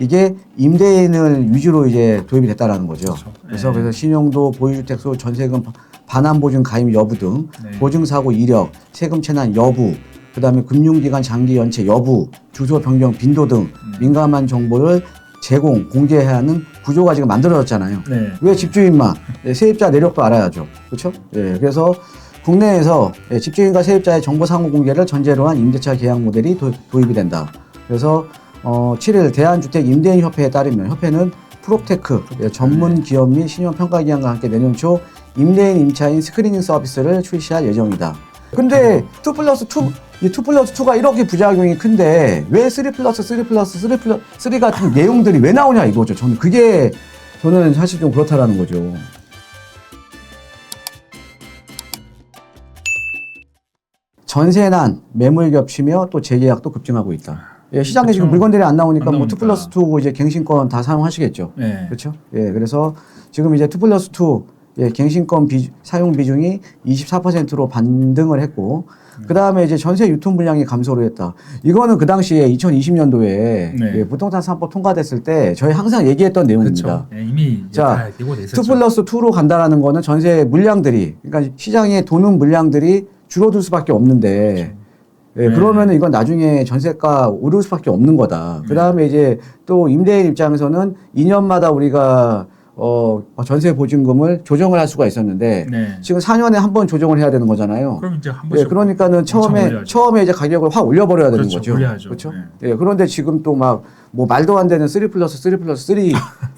이게 임대인을 위주로 이제 도입이 됐다라는 거죠. 그렇죠. 그래서 신용도, 보유주택수, 전세금 반환 보증 가입 여부 등 보증 사고 이력, 세금 체납 여부, 그다음에 금융기관 장기 연체 여부, 주소 변경 빈도 등 민감한 정보를 제공, 공개해야 하는 구조가 지금 만들어졌잖아요. 네. 왜 집주인만 세입자 내력도 알아야죠. 그렇죠? 예, 그래서 국내에서 집주인과 세입자의 정보 상호 공개를 전제로 한 임대차 계약 모델이 도입이 된다. 그래서 7일 대한주택임대인협회에 따르면 협회는 프롭테크 전문 기업 및 신용평가기관과 함께 내년 초 임대인 임차인 스크리닝 서비스를 출시할 예정이다. 근데 2+2, 이 2+2가 이렇게 부작용이 큰데 왜 3+3+3 같은 내용들이 왜 나오냐 이거죠. 저는 사실 좀 그렇다라는 거죠. 전세난, 매물 겹치며 또 재계약도 급증하고 있다. 예, 시장에 그렇죠. 지금 물건들이 안 나오니까 안 뭐 나오니까. 2+2 이제 갱신권 다 사용하시겠죠. 네. 그렇죠? 예, 그래서 지금 이제 2+2 갱신권 사용 비중이 24%로 반등을 했고, 그 다음에 이제 전세 유통 물량이 감소를 했다. 이거는 그 당시에 2020년도에 부동산 3법 통과됐을 때 저희 항상 얘기했던 내용입니다. 그렇죠. 네, 이미 다 예고돼 있었죠. 2+2로 간다라는 거는 전세 물량들이, 그러니까 시장에 도는 물량들이 줄어들 수밖에 없는데, 예, 그러면은 이건 나중에 전세가 오를 수밖에 없는 거다. 그 다음에 이제 또 임대인 입장에서는 2년마다 우리가 전세 보증금을 조정을 할 수가 있었는데 지금 4년에 한 번 조정을 해야 되는 거잖아요. 그럼 이제 한 번씩 예, 그러니까는 처음에 이제 가격을 확 올려버려야 되는 거죠. 올려야죠. 그렇죠. 예, 그런데 지금 또 막 뭐 말도 안 되는 3+3+3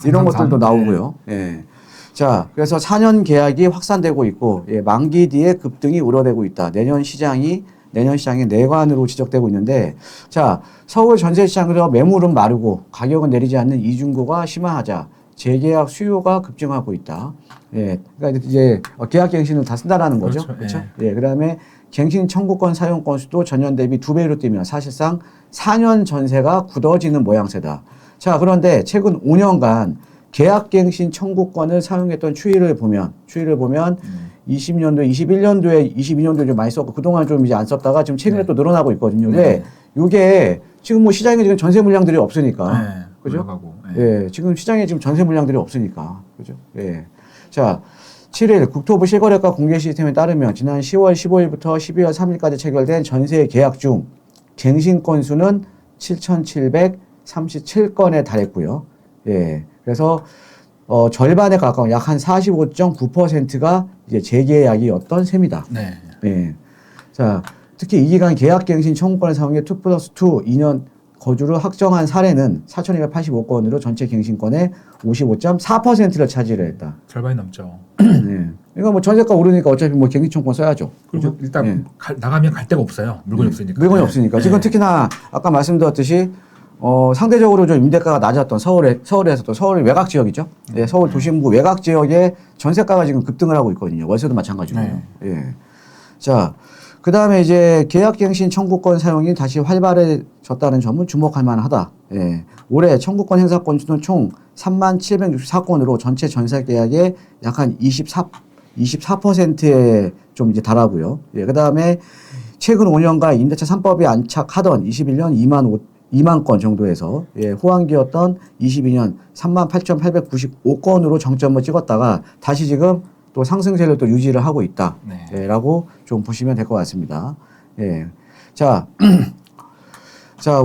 이런 것들도 나오고요. 예. 자, 그래서 4년 계약이 확산되고 있고, 예, 만기 뒤에 급등이 우려되고 있다. 내년 시장이 내관으로 지적되고 있는데, 자, 서울 전세 시장에서 매물은 마르고 가격은 내리지 않는 이중고가 심화하자 재계약 수요가 급증하고 있다. 예, 그러니까 이제 계약갱신을 다 쓴다라는 거죠. 그렇죠. 예, 그다음에 갱신 청구권 사용 건수도 전년 대비 2배로 뛰며 사실상 4년 전세가 굳어지는 모양새다. 자, 그런데 최근 5년간 계약갱신 청구권을 사용했던 추이를 보면 20년도, 21년도에, 22년도에 좀 많이 썼고 그동안 좀 이제 안 썼다가 지금 최근에 또 늘어나고 있거든요. 왜? 이게 지금 뭐 시장에 지금 전세 물량들이 없으니까. 그죠? 예, 지금 시장에 지금 전세 물량들이 없으니까. 그죠? 예. 자, 7일 국토부 실거래가 공개 시스템에 따르면 지난 10월 15일부터 12월 3일까지 체결된 전세 계약 중 갱신 건수는 7,737건에 달했고요. 예. 그래서 절반에 가까운 약 한 45.9%가 이제 재계약이었던 셈이다. 네. 예. 자, 특히 이 기간 계약갱신 청구권을 사용해 2+2 2년 거주를 확정한 사례는 4,285건으로 전체 갱신권의 55.4%를 차지를 했다. 절반이 넘죠. 네. 이거 뭐 전세가 오르니까 어차피 뭐 갱신 청구권 써야죠. 그리고 일단 나가면 갈 데가 없어요. 물건이 없으니까. 물건이 없으니까. 지금 특히나 아까 말씀드렸듯이 상대적으로 좀 임대가가 낮았던 서울에서 또 서울 외곽 지역이죠. 네, 서울 도심부 외곽 지역에 전세가가 지금 급등을 하고 있거든요. 월세도 마찬가지고요. 예. 자, 그 다음에 이제 계약갱신 청구권 사용이 다시 활발해졌다는 점은 주목할 만하다. 예. 올해 청구권 행사 건수는 총 3764건으로 전체 전세 계약의 약 한 24%에 좀 이제 달하고요. 예. 그 다음에 최근 5년간 임대차 3법이 안착하던 21년 2만 건 정도에서 호황기였던 22년 38,895건으로 정점을 찍었다가 다시 지금 또 상승세를 또 유지를 하고 있다. 라고 좀 보시면 될 것 같습니다. 예. 자,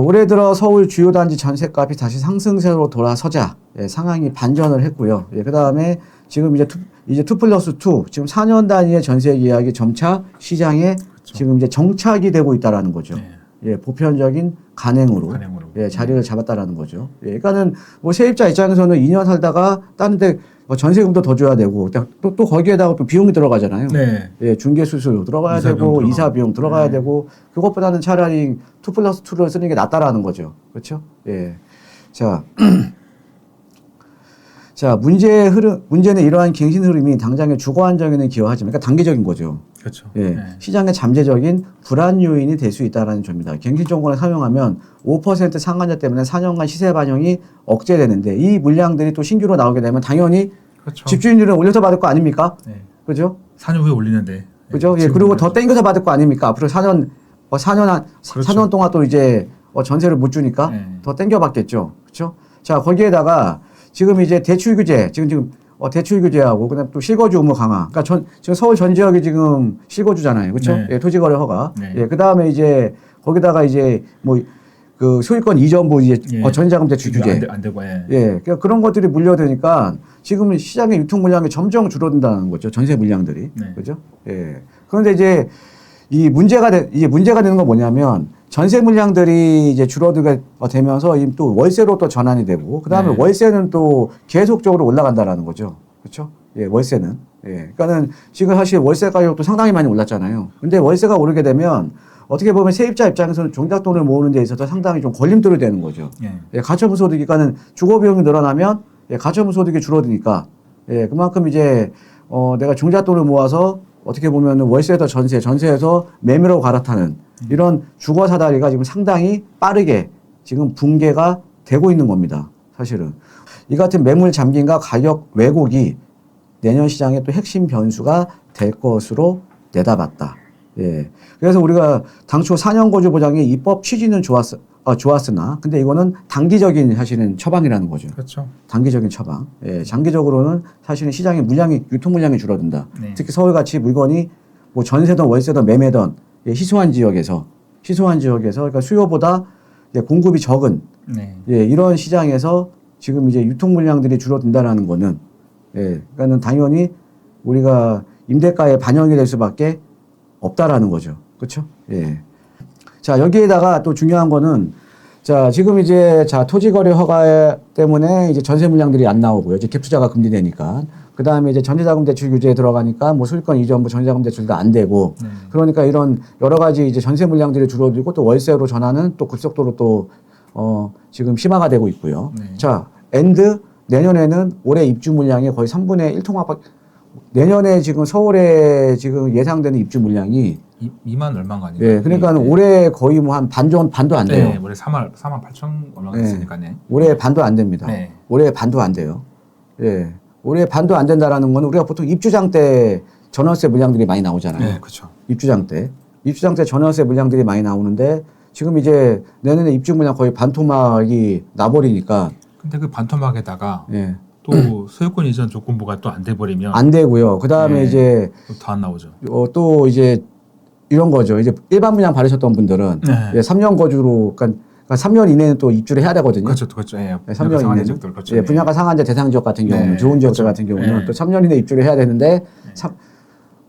올해 들어 서울 주요 단지 전세값이 다시 상승세로 돌아서자 상황이 반전을 했고요. 그 다음에 지금 이제 2+2 지금 4년 단위의 전세 계약이 점차 시장에 지금 이제 정착이 되고 있다라는 거죠. 예, 보편적인 간행으로. 자리를 잡았다라는 거죠. 예, 그러니까는 뭐 세입자 입장에서는 2년 살다가 다른 데 전세금도 더 줘야 되고 또 거기에다가 또 비용이 들어가잖아요. 예, 중개수수료 들어가야 되고 이사 비용 들어가야 되고 그것보다는 차라리 2+2를 쓰는 게 낫다라는 거죠. 그렇죠? 예. 자, 문제는 이러한 갱신 흐름이 당장의 주거 안정에는 기여하지만, 그러니까 단기적인 거죠. 그렇죠. 예. 시장의 잠재적인 불안 요인이 될 수 있다는 점입니다. 갱신 청구권을 사용하면 5% 상한제 때문에 4년간 시세 반영이 억제되는데 이 물량들이 또 신규로 나오게 되면 당연히 집주인들은 올려서 받을 거 아닙니까? 그죠? 4년 후에 올리는데. 그죠? 예. 그리고 더 땡겨서 받을 거 아닙니까? 앞으로 4년 동안 또 이제 전세를 못 주니까 더 땡겨 받겠죠. 그렇죠? 자, 거기에다가 지금 이제 대출 규제, 지금 대출 규제하고 그다음 또 실거주 의무 강화. 그러니까 지금 서울 전 지역이 지금 실거주잖아요. 그렇죠? 네. 예, 토지 거래 허가. 네. 예, 그다음에 이제 거기다가 이제 뭐 그 소유권 이전부 이제 예. 전자금 대출 규제. 안 되고 예. 예, 그러니까 그런 것들이 물려드니까 지금 시장의 유통 물량이 점점 줄어든다는 거죠. 전세 물량들이. 네. 그죠? 예. 그런데 이제 이제 문제가 되는 건 뭐냐면 전세 물량들이 이제 줄어들게 되면서 또 월세로 또 전환이 되고 그다음에 네. 월세는 또 계속적으로 올라간다라는 거죠. 그렇죠? 예, 월세는. 예. 그러니까는 지금 사실 월세 가격도 상당히 많이 올랐잖아요. 근데 월세가 오르게 되면 어떻게 보면 세입자 입장에서는 종잣돈을 모으는 데 있어서 상당히 좀 걸림돌이 되는 거죠. 예. 예, 가처분 소득이, 그러니까는 주거 비용이 늘어나면 예, 가처분 소득이 줄어드니까 예, 그만큼 이제 내가 종잣돈을 모아서 어떻게 보면 월세에서 전세에서 매매로 갈아타는 이런 주거 사다리가 지금 상당히 빠르게 지금 붕괴가 되고 있는 겁니다. 사실은 이 같은 매물 잠김과 가격 왜곡이 내년 시장의 또 핵심 변수가 될 것으로 내다봤다. 예. 그래서 우리가 당초 4년 거주 보장의 입법 취지는 좋았으나, 근데 이거는 단기적인 사실은 처방이라는 거죠. 그렇죠. 단기적인 처방. 예. 장기적으로는 사실은 시장의 유통 물량이 줄어든다. 네. 특히 서울같이 물건이 뭐 전세든 월세든 매매든 예, 희소한 지역에서 그러니까 수요보다 이제 공급이 적은 네. 예, 이런 시장에서 지금 이제 유통 물량들이 줄어든다라는 거는 예, 그러니까는 당연히 우리가 임대가에 반영이 될 수밖에 없다라는 거죠. 그렇죠? 예. 자, 여기에다가 또 중요한 거는 자, 지금 이제 토지 거래 허가 때문에 이제 전세 물량들이 안 나오고요. 이제 갭 투자가 금지되니까. 그다음에 이제 전세자금 대출 규제에 들어가니까 뭐 소유권 이전부 전세자금 대출도 안 되고 그러니까 이런 여러 가지 이제 전세 물량들이 줄어들고 또 월세로 전환은 또 급속도로 또 지금 심화가 되고 있고요. 네. 자, 내년에는 올해 입주 물량이 거의 3분의 1 통합 내년에 지금 서울에 지금 예상되는 입주 물량이 2만 얼마가 아니에요? 예, 그러니까 올해 거의 뭐 한 반도 안 돼요. 네, 올해 4만 8천 얼마가 네. 됐으니까요. 올해 반도 안 됩니다. 네. 올해 반도 안 돼요. 예. 올해 반도 안 된다라는 건 우리가 보통 입주장 때 전월세 물량들이 많이 나오잖아요. 네, 그렇죠. 입주장 때 전월세 물량들이 많이 나오는데 지금 이제 내년에 입주 물량 거의 반토막이 나버리니까 근데 그 반토막에다가 예. 또 소유권 이전 조건부가 또 안 돼 버리면 안 되고요. 그다음에 네. 이제 더 안 나오죠. 또 이제 이런 거죠. 이제 일반 물량 받으셨던 분들은 네. 예, 3년 거주로 그러니까 3년 이내는 또 입주를 해야 되거든요. 그렇죠, 그렇죠. 예, 네, 3년 이내는 지역들 그렇죠. 예, 분양가 상한제 대상 지역 같은 경우는 네, 좋은 지역들 그렇죠. 같은 경우는 네. 또 3년 이내 입주를 해야 되는데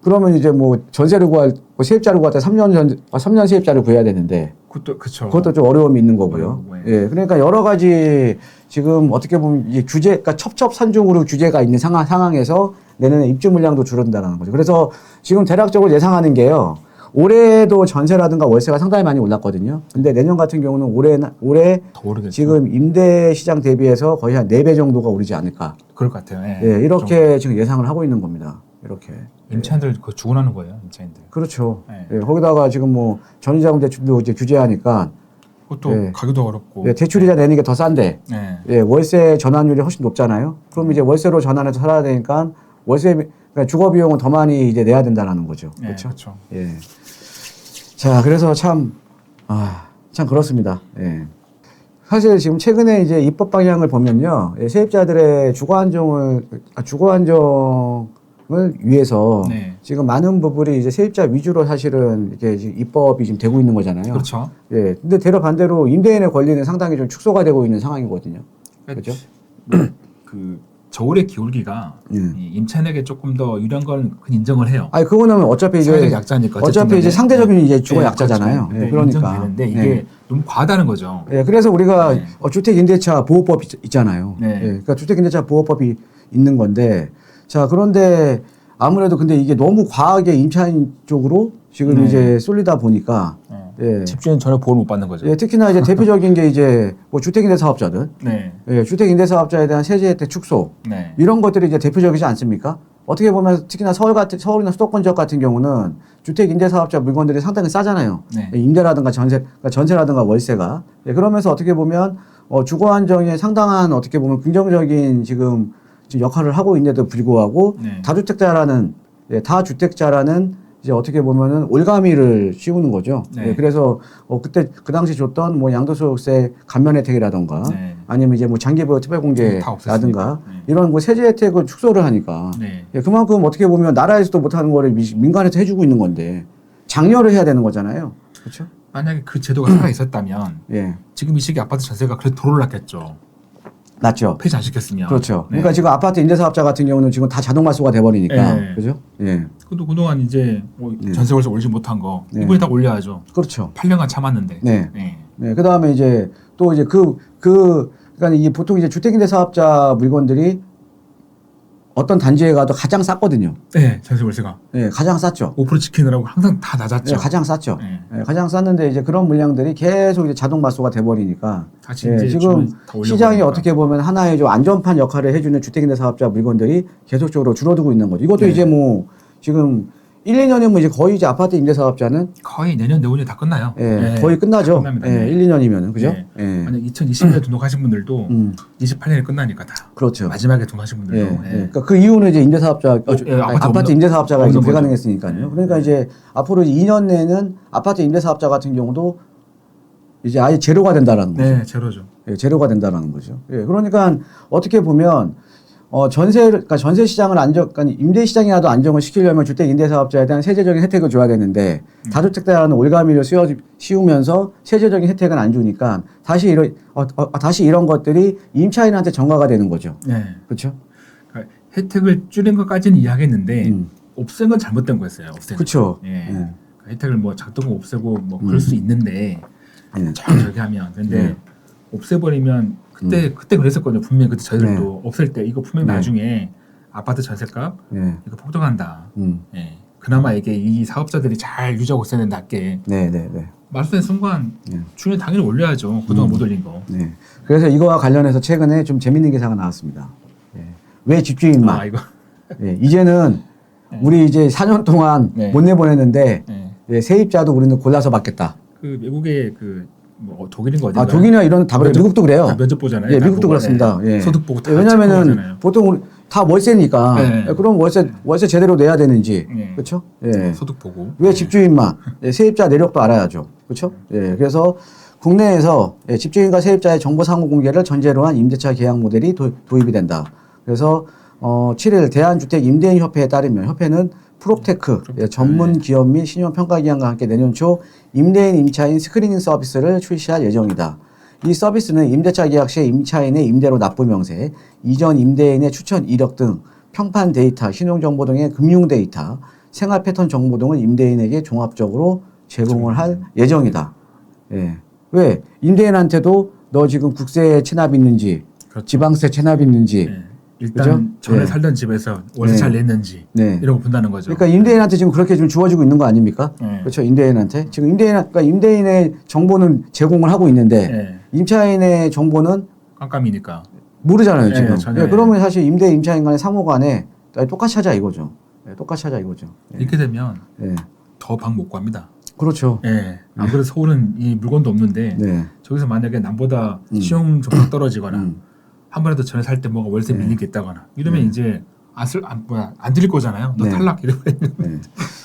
그러면 이제 뭐 전세를 구할 뭐 세입자를 구할 때 3년 세입자를 구해야 되는데 그것도 그렇죠. 그것도 좀 어려움이 있는 거고요. 어려워, 예, 그러니까 여러 가지 지금 어떻게 보면 이게 그러니까 첩첩산중으로 규제가 있는 상황에서 내년에 입주 물량도 줄어든다는 거죠. 그래서 지금 대략적으로 예상하는 게요. 올해도 전세라든가 월세가 상당히 많이 올랐거든요. 근데 내년 같은 경우는 올해 더 오르겠죠. 지금 임대 시장 대비해서 거의 한 4배 정도가 오르지 않을까. 그럴 것 같아요. 예, 예, 이렇게 지금 예상을 하고 있는 겁니다. 이렇게. 임차인들 그거 죽어나는 거예요, 임차인들. 그렇죠. 네. 예, 거기다가 지금 뭐 전세자금 대출도 이제 규제하니까 그것도 예. 가격도 어렵고. 예, 대출이자 내는 게 더 싼데 예. 예, 월세 전환율이 훨씬 높잖아요. 그럼 이제 월세로 전환해서 살아야 되니까 그러니까 주거 비용은 더 많이 이제 내야 된다는 거죠. 예, 그렇죠? 그렇죠. 예. 자, 그래서 참 그렇습니다. 예. 사실 지금 최근에 이제 입법 방향을 보면요. 예, 세입자들의 주거 안정을 위해서 네. 지금 많은 부분이 이제 세입자 위주로 사실은 이게 지금 입법이 지금 되고 있는 거잖아요. 그렇죠. 예. 근데 대로 반대로 임대인의 권리는 상당히 좀 축소가 되고 있는 상황이거든요. 그렇죠? 그 저울의 기울기가 이 임차인에게 조금 더 유리한 건 인정을 해요. 아니 그거는 어차피 사회적 이제 약자니까 어차피 이제 상대적인 이제 주거 약자잖아요. 그렇죠. 예, 그러니까. 인정되는데 이게 예. 너무 과하다는 거죠. 예, 그래서 우리가 네. 주택임대차 보호법 있잖아요. 네. 예, 그러니까 주택임대차 보호법이 있는 건데, 자 그런데 아무래도 근데 이게 너무 과하게 임차인 쪽으로 지금 네. 이제 쏠리다 보니까, 예, 집주인 전혀 보호를 못 받는 거죠. 예, 특히나 이제 대표적인 게 이제 뭐 주택임대 사업자들, 네, 예, 주택임대 사업자에 대한 세제 혜택 축소 네, 이런 것들이 이제 대표적이지 않습니까? 어떻게 보면 특히나 서울이나 수도권 지역 같은 경우는 주택임대 사업자 물건들이 상당히 싸잖아요. 네. 예, 임대라든가 전세라든가 월세가. 예, 그러면서 어떻게 보면 주거 안정에 상당한 어떻게 보면 긍정적인 지금 역할을 하고 있는데도 불구하고 네. 다주택자라는 이제 어떻게 보면은 올가미를 씌우는 거죠. 네. 예, 그래서 그때 그 당시 줬던 뭐 양도소득세 감면 혜택이라던가 네. 아니면 이제 뭐 장기보유 다 특별공제라든가 없앴으니까. 네. 이런 뭐 세제 혜택을 축소를 하니까 네. 예, 그만큼 어떻게 보면 나라에서도 못하는 거를 민간에서 해주고 있는 건데 장려를 해야 되는 거잖아요. 그렇죠? 만약에 그 제도가 살아 있었다면 예, 지금 이 시기 아파트 전세가 그래도 더 올랐겠죠. 맞죠. 폐지 안 시켰으면. 그렇죠. 네. 그러니까 지금 아파트 임대사업자 같은 경우는 지금 다 자동 말소가 돼버리니까 네. 그죠? 예, 그동안 이제 뭐 네. 전세 월세 올리지 못한 거 네. 이번에 다 올려야죠. 그렇죠. 8년간 참았는데. 네. 네. 네, 그 다음에 이제 또 이제 그러니까 이 보통 이제 주택임대 사업자 물건들이 어떤 단지에 가도 가장 쌌거든요. 네, 전세 월세가 네, 가장 쌌죠. 5% 지키느라고 항상 다 낮았죠. 네, 가장 쌌죠. 네. 네, 가장 쌌는데 이제 그런 물량들이 계속 이제 자동 맞소가 돼버리니까 다시 네, 이제 지금 주문이 다 올려버리니까. 시장이 어떻게 보면 하나의 좀 안전판 역할을 해주는 주택임대 사업자 물건들이 계속적으로 줄어들고 있는 거죠. 이것도 네. 이제 뭐 지금 1, 2년이면 이제 거의 이제 아파트 임대 사업자는 거의 내년 내후년에 다 끝나요. 예, 네. 거의 끝나죠. 끝납니다. 예, 네. 1, 2년이면은 그죠? 네. 예. 만약 2020년에 등록하신 분들도 28년에 끝나니까 다 그렇죠. 마지막에 등록하신 분들도 예, 예. 예. 그러니까 그 이후는 이제 임대사업자, 아파트 없는- 임대사업자가 이제 없는 불가능했으니까요. 거죠. 네. 그러니까 이제 앞으로 2년 내는 아파트 임대사업자 같은 경우도 이제 아예 제로가 된다라는 거죠. 네, 제로죠. 예, 제로가 된다라는 거죠. 예, 그러니까 어떻게 보면 그러니까 전세 시장을 그러니까 임대 시장이라도 안정을 시키려면 주택 임대 사업자에 대한 세제적인 혜택을 줘야 되는데 다주택자라는 올가미를 씌우면서 세제적인 혜택은 안 주니까 다시 이런 것들이 임차인한테 전가가 되는 거죠. 네. 그렇죠? 그러니까 혜택을 줄인 것까지는 이야기했는데 없앤 건 잘못된 거였어요. 없앤 거. 그렇죠. 예. 예. 그러니까 혜택을 뭐 작동 없애고 뭐 그럴 수 있는데 예. 저기 하면 근데 네. 없애버리면 그때 그랬었거든요. 분명히 그때 저희들도 없앨 때 이거 분명 히 네. 나중에 아파트 전세값 예. 이거 폭등한다. 음. 예. 그나마 이게 이 사업자들이 잘 유지하고 있어야 된다. 게 네, 네, 네. 말씀된 순간 네. 주인이 당연히 올려야죠. 그동안 못 올린 거. 네. 그래서 이거와 관련해서 최근에 좀 재밌는 기사가 나왔습니다. 예. 왜 집주인만? 아 이거. 예. 이제는 네. 우리 이제 4년 동안 네. 못 내보냈는데 예. 예, 세입자도 우리는 골라서 받겠다. 그 외국의 뭐 독일인가 어딘가. 독일이나 이런 다 면접- 미국도 그래요. 다 면접 보잖아요. 예, 다 미국도 보고, 그렇습니다. 예. 소득 보고 다 왜냐면은 체크하잖아요. 보통 우리 다 월세니까. 네. 예, 그럼 월세 제대로 내야 되는지. 네. 그렇죠? 예. 소득 보고. 왜 집주인만 세입자 내력도 알아야죠. 그렇죠? 예. 그래서 국내에서 집주인과 세입자의 정보 상호 공개를 전제로 한 임대차 계약 모델이 도입이 된다. 그래서 7일 대한주택 임대인 협회에 따르면 협회는 프롭테크 전문 기업 및 신용 평가 기관과 함께 내년 초 임대인 임차인 스크리닝 서비스를 출시할 예정이다. 이 서비스는 임대차 계약 시에 임차인의 임대료 납부 명세, 이전 임대인의 추천 이력 등 평판 데이터, 신용정보 등의 금융 데이터, 생활 패턴 정보 등을 임대인에게 종합적으로 제공을 할 예정이다. 예. 왜? 임대인한테도 너 지금 국세 체납 있는지, 그렇죠. 지방세 체납 있는지, 예. 일단 그죠? 전에 네. 살던 집에서 월세 네. 잘 냈는지 네. 이런 거 본다는 거죠. 그러니까 임대인한테 지금 그렇게 좀 주어지고 있는 거 아닙니까? 네. 그렇죠. 임대인한테. 지금 그러니까 임대인의 정보는 제공을 하고 있는데 네. 임차인의 정보는 깜깜이니까. 모르잖아요, 네, 지금. 전혀. 예, 그러면 사실 임차인 간의 상호 간에 똑같이 하자 이거죠. 예, 똑같이 하자 이거죠. 예. 이렇게 되면 예. 더 방 못 구합니다. 그렇죠. 예. 안 그래도 서울은 이 물건도 없는데 네. 저기서 만약에 남보다 시용 점수가 떨어지거나 음. 한 번이라도 전에 살 때 뭐가 월세 네. 밀린 게 있다거나 이러면 이제 안 드릴 거잖아요. 너 네. 탈락 이러고 네.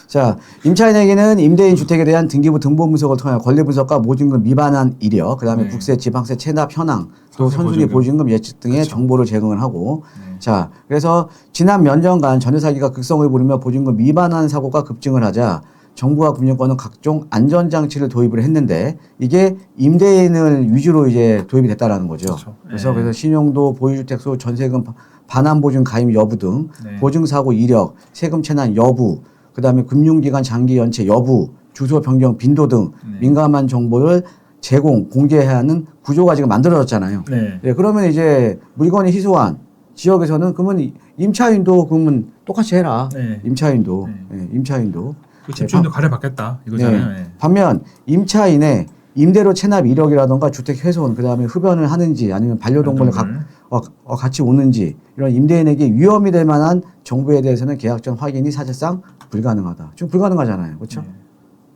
자, 임차인에게는 임대인 주택에 대한 등기부 등본 분석을 통해 권리 분석과 보증금 미반환 이력, 그다음에 네. 국세, 지방세 체납 현황, 또 선순위 선순위 보증금. 보증금 예측 등의 그렇죠. 정보를 제공을 하고, 네. 자, 그래서 지난 몇 년간 전세 사기가 극성을 부르며 보증금 미반환 사고가 급증을 하자 정부와 금융권은 각종 안전장치를 도입을 했는데 이게 임대인을 위주로 이제 도입이 됐다라는 거죠. 그렇죠. 그래서 네. 그래서 신용도, 보유주택수, 전세금 반환 보증 가입 여부 등 네. 보증 사고 이력, 세금 체납 여부, 그다음에 금융기관 장기 연체 여부, 주소 변경 빈도 등 네. 민감한 정보를 제공, 공개해야 하는 구조가 지금 만들어졌잖아요. 네. 예, 그러면 이제 물건이 희소한 지역에서는 그러면 임차인도 그러면 똑같이 해라. 네. 임차인도, 네. 예, 임차인도. 그 집주인도 가려받겠다 이거잖아요. 네. 예. 반면 임차인의 임대료 체납 이력이라던가 주택 훼손, 그다음에 흡연을 하는지 아니면 반려동물을 같이 오는지 이런 임대인에게 위험이 될 만한 정보에 대해서는 계약 전 확인이 사실상 불가능하다. 지금 불가능하잖아요. 그렇죠?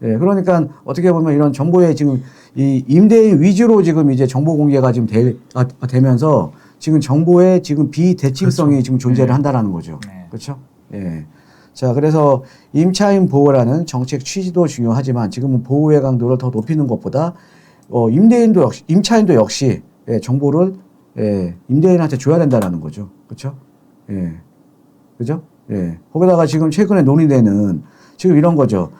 네. 예, 그러니까 어떻게 보면 이런 정보에 지금 이 임대인 위주로 지금 이제 정보 공개가 지금 되면서 지금 정보의 지금 비대칭성이 그렇죠. 지금 존재를 네. 한다라는 거죠. 네. 그렇죠? 예. 자, 그래서 임차인 보호라는 정책 취지도 중요하지만 지금은 보호의 강도를 더 높이는 것보다 임차인도 역시 예, 정보를 임대인한테 줘야 된다라는 거죠. 그렇죠? 예. 그죠? 예. 거기다가 지금 최근에 논의되는 지금 이런 거죠.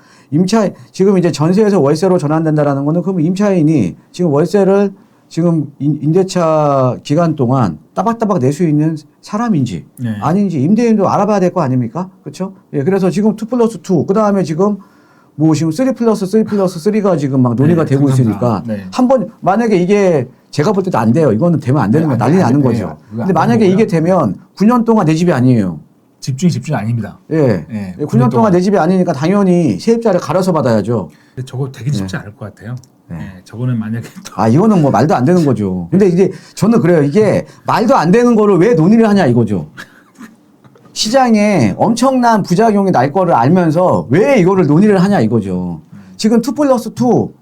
지금 이제 전세에서 월세로 전환된다라는 거는 그러면 임차인이 지금 월세를 지금 임대차 기간 동안 따박따박 낼 수 있는 사람인지 네. 아닌지 임대인도 알아봐야 될 거 아닙니까? 그렇죠? 예, 그래서 지금 2+2, 그다음에 지금 뭐 지금 3+3+3가 지금 막 논의가 네, 되고 감사합니다. 있으니까 네. 한번 만약에 이게 제가 볼 때도 안 돼요. 이거는 되면 안 되는 거 난리 나는 거죠. 근데 만약에 이게 되면 9년 동안 내 집이 아니에요. 집중이 아닙니다. 예. 네, 9년 동안 내 집이 아니니까 당연히 세입자를 갈아서 받아야죠. 근데 저거 되게 쉽지 않을 것 같아요. 네. 네, 저거는 만약에 또 아, 이거는 뭐 말도 안 되는 거죠. 근데 이제 저는 그래요. 이게 말도 안 되는 거를 왜 논의를 하냐 이거죠. 시장에 엄청난 부작용이 날 거를 알면서 왜 이거를 논의를 하냐 이거죠. 지금 2+2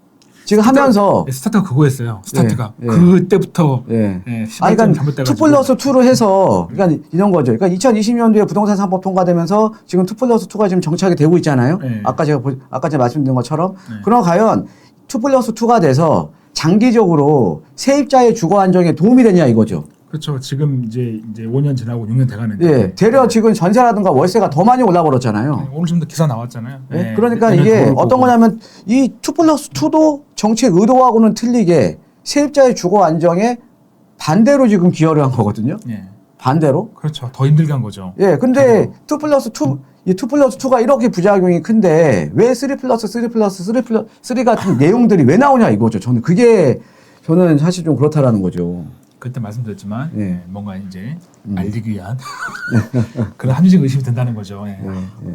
지금 하면서 스타트가 그거였어요. 스타트가 예. 그때부터 예. 시발점이 그러니까 잘못돼가지고 2+2로 해서 그러니까 이런 거죠. 그러니까 2020년도에 부동산 3법 통과되면서 지금 2+2가 지금 정착이 되고 있잖아요. 네. 아까 제가 말씀드린 것처럼 네. 그럼 과연 2+2가 돼서 장기적으로 세입자의 주거 안정에 도움이 되냐 이거죠. 그렇죠. 지금 이제 5년 지나고 6년 돼가는데 예, 되려 지금 전세라든가 월세가 더 많이 올라 버렸잖아요. 오늘 좀더 기사 나왔잖아요. 예? 네. 그러니까 내년 이게 거울 어떤 보고. 거냐면 이 2+2도 정책 의도하고는 틀리게 세입자의 주거 안정에 반대로 지금 기여를 한 거거든요. 예. 반대로. 그렇죠. 더 힘들게 한 거죠. 예, 근데 2+2, 이 2+2가 이렇게 부작용이 큰데 왜 3+3+3 같은 내용들이 왜 나오냐 이거죠. 저는 사실 좀 그렇다라는 거죠. 그때 말씀드렸지만 예. 뭔가 이제 알리기 위한 그런 합리적 의심이 든다는 거죠. 예. 예, 예.